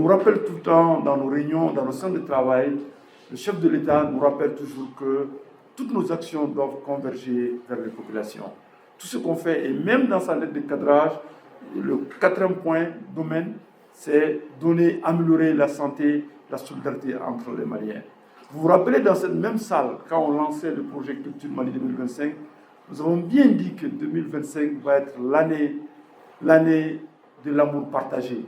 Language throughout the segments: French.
nous rappelle tout le temps dans nos réunions, dans nos centres de travail, le chef de l'État nous rappelle toujours que toutes nos actions doivent converger vers les populations. Tout ce qu'on fait, et même dans sa lettre de cadrage, le quatrième point, domaine, c'est améliorer la santé, la solidarité entre les Maliens. Vous vous rappelez, dans cette même salle, quand on lançait le projet Culture Mali 2025, nous avons bien dit que 2025 va être l'année de l'amour partagé.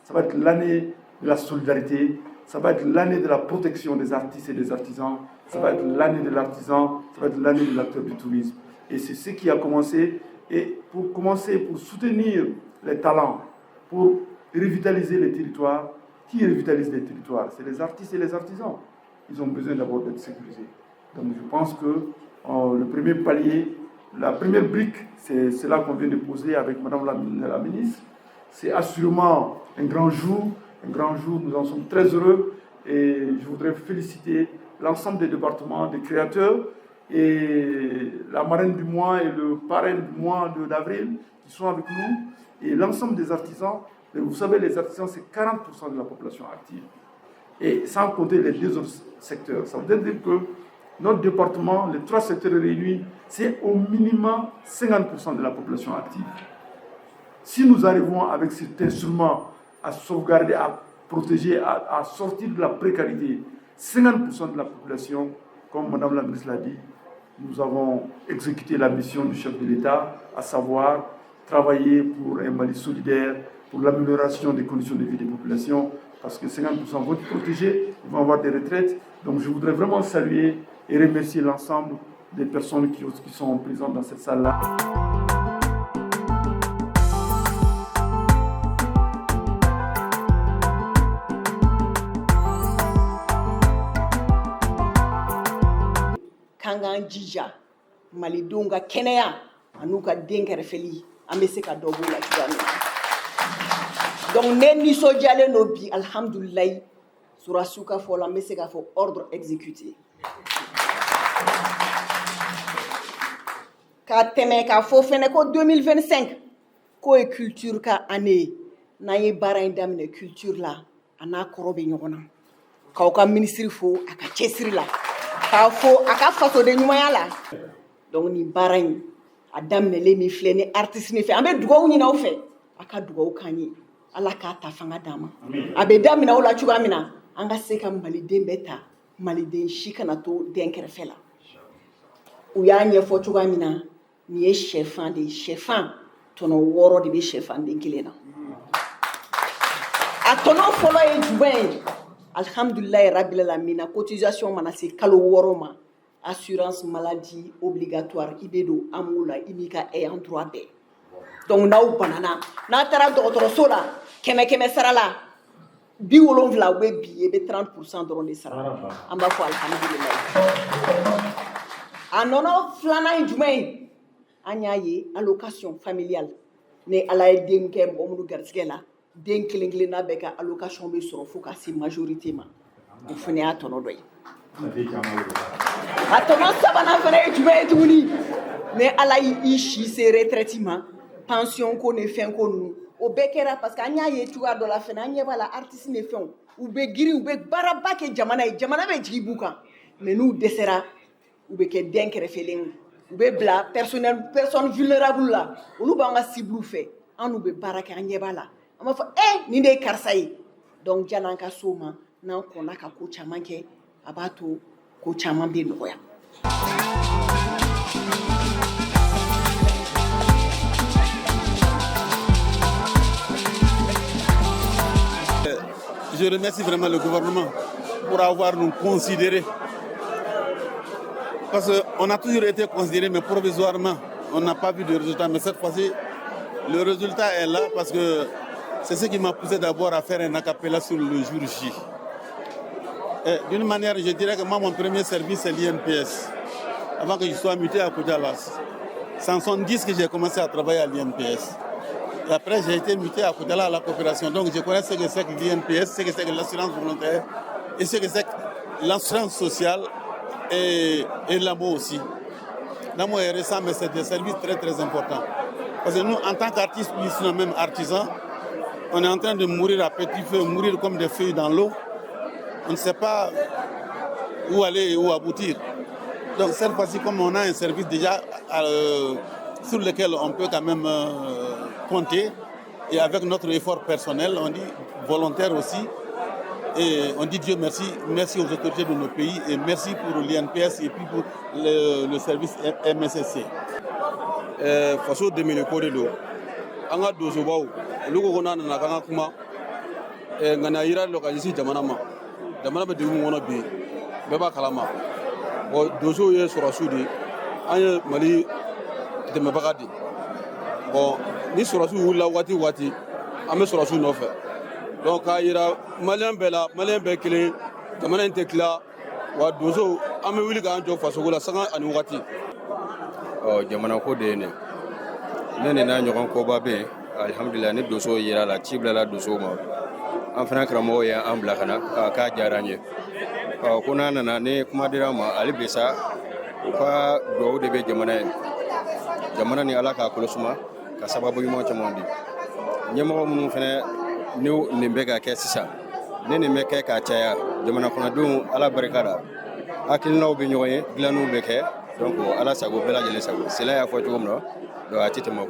Ça va être l'année de la solidarité, ça va être l'année de la protection des artistes et des artisans, ça va être l'année de l'artisan, ça va être l'année de l'acteur du tourisme. Et c'est ce qui a commencé. Et pour soutenir les talents, pour revitaliser les territoires, qui revitalise les territoires? C'est les artistes et les artisans. Ils ont besoin d'abord d'être sécurisés. Donc je pense que le premier palier, la première brique, c'est cela qu'on vient de poser avec Madame la ministre. C'est assurément un grand jour, nous en sommes très heureux et je voudrais féliciter l'ensemble des départements, des créateurs et la marraine du mois et le parrain du mois d'avril qui sont avec nous et l'ensemble des artisans. Mais vous savez, les artisans, c'est 40% de la population active. Et sans compter les deux autres secteurs. Ça veut dire que notre département, les trois secteurs réunis, c'est au minimum 50% de la population active. Si nous arrivons avec cet instrument à sauvegarder, à protéger, à sortir de la précarité 50% de la population, comme Madame la ministre l'a dit, nous avons exécuté la mission du chef de l'État, à savoir travailler pour un Mali solidaire, pour l'amélioration des conditions de vie des populations, parce que 50% vont être protégés, ils vont avoir des retraites. Donc je voudrais vraiment saluer et remercier l'ensemble des personnes qui sont présentes dans cette salle-là. Kangan jija malidenw ka kɛnɛya an'u ka den kɛrɛfɛli an bɛ se ka dɔ b'o la cogoya min na. Donc ne nisɔndiyalen don bi alhamdulilayi surasiw ka fɔ la an bɛ se k'a fɔ ordre exécuté. Ka tɛmɛ k'a fɔ fɛnɛ ko 2025 k'o ye culture ka année ye n'an ye baara in daminɛ culture la a n'a kɔrɔ bɛ ɲɔgɔn na k'aw ka ministre fo a ka cɛsiri la. K'a fɔ a ka fasoden ɲumanya la. Donc nin baara in a daminɛlen min filɛ ni artiste ni fɛ an bɛ dugawu ɲini aw fɛ a ka dugawu k'an ye Ala k'a ta fanga d'an ma. A bɛ daminɛ o la cogoya min na an ka se ka maliden bɛɛ ta maliden si kana to den kɛrɛfɛ la. U y'a ɲɛfɔ cogoya min na nin ye sɛfan de ye sɛfan tɔnɔ 6 de bɛ sɛfan den kelen na. A tɔnɔ fɔlɔ ye jumɛn ye? Alhamdulilayi rabil alamina cotisation mana se kalo 6 ma assurance maladie obligatoire i bɛ don AMO la i b'i ka ayant droit bɛɛ. Donc n'aw banana n'a taara dɔgɔtɔrɔso la 100 sara la 70 u bɛ bi i bɛ 30% dɔrɔn de sara. An b'a fɔ alhamdulilayi. A nɔnɔ filanan ye jumɛn ye? An y'a ye allocation familiale ni Ala ye den kɛ mɔgɔ minnu garisɛgɛ la den kelen kelenna bɛɛ ka allocation bɛ sɔrɔ fo ka se majorité ma. O fana y'a tɔnɔ dɔ ye. A tɔnɔ sabanan fana ye jumɛn ye tuguni? Ni Ala y'i si se retraite ma pension ko ni fɛn ko ninnu o bɛɛ kɛra parce que an y'a ye cogoya dɔ la fana an ɲɛ b'a la artiste ni fɛnw u bɛ girin u bɛ baaraba kɛ jamana ye jamana bɛ jigin b'u kan mais n'u dɛsɛra u bɛ kɛ den kɛrɛfɛlen u bɛ bila personne vulnérable la olu b'an ka cible fɛ an n'u bɛ baara kɛ an ɲɛ b'a la an b'a fɔ nin de ye karisa ye donc jan'an ka s'o ma n'an kɔnna ka ko caman kɛ a b'a to ko caman bɛ nɔgɔya. Je remercie vraiment le gouvernement pour avoir nous considérés. Parce qu'on a toujours été considérés, mais provisoirement, on n'a pas vu de résultat. Mais cette fois-ci, le résultat est là parce que c'est ce qui m'a poussé d'abord à faire un acapella sur le jour J. D'une manière, je dirais que moi, mon premier service, c'est l'INPS. Avant que je sois muté à Koudalas. C'est en 1970 que j'ai commencé à travailler à l'INPS. Et après, j'ai été muté à Koudala à la coopération. Donc, je connais ce que c'est que l'INPS, ce que c'est que l'assurance volontaire et ce que c'est que l'assurance sociale et l'AMO aussi. L'AMO est récent, mais c'est des services très, très importants. Parce que nous, en tant qu'artistes, nous sommes même artisans. on est en train de mourir à petit feu, mourir comme des feuilles dans l'eau. On ne sait pas où aller et où aboutir. Donc cette fois-ci, comme on a un service déjà sur lequel on peut quand même compter, et avec notre effort personnel, on dit volontaire aussi, et on dit Dieu merci, merci aux autorités de nos pays, et merci pour l'INPS et puis pour le service MSSC. Faso demine ko de do an ka dosobaw olu ko n'a nana kan ka kuma nka na yira lo ka ɲɛsin jamana ma jamana bɛ degun min kɔnɔ bi bɛɛ b'a kalama bon dosow ye sɔrɔsiw de an ye mali dɛmɛbaga de bon ni sɔrɔsiw wulila waati o waati an bɛ sɔrɔsiw nɔfɛ donc k'a yira maliyɛn bɛɛ la maliyɛn bɛɛ kelen jamana in tɛ tila wa dosow an bɛ wuli k'an jɔ fasoko la sanga ani wagati. Jamana ko de ye ne ni n'a ɲɔgɔn koba bɛ yen alihamudulila ni doso yera la ci bilala doso ma an fana karamɔgɔ ye an bila ka na k'a diyara an ye ko n'a nana ni kuma dira ma ale bi sa u ka dugawu de bɛ jamana ye jamana ni ala k'a kɔlɔsuma ka sababu ɲuman caman di ɲɛmɔgɔ minnu fana ni nin bɛ ka kɛ sisan ni nin bɛ kɛ k'a caya jamana kɔnɔdenw ala barika la hakilinaw bɛ ɲɔgɔn ye dilanniw bɛ kɛ donc ala sago bɛɛ lajɛlen sago sela y'a fɔ cogo min na donc a tɛ tɛmɛ o kan.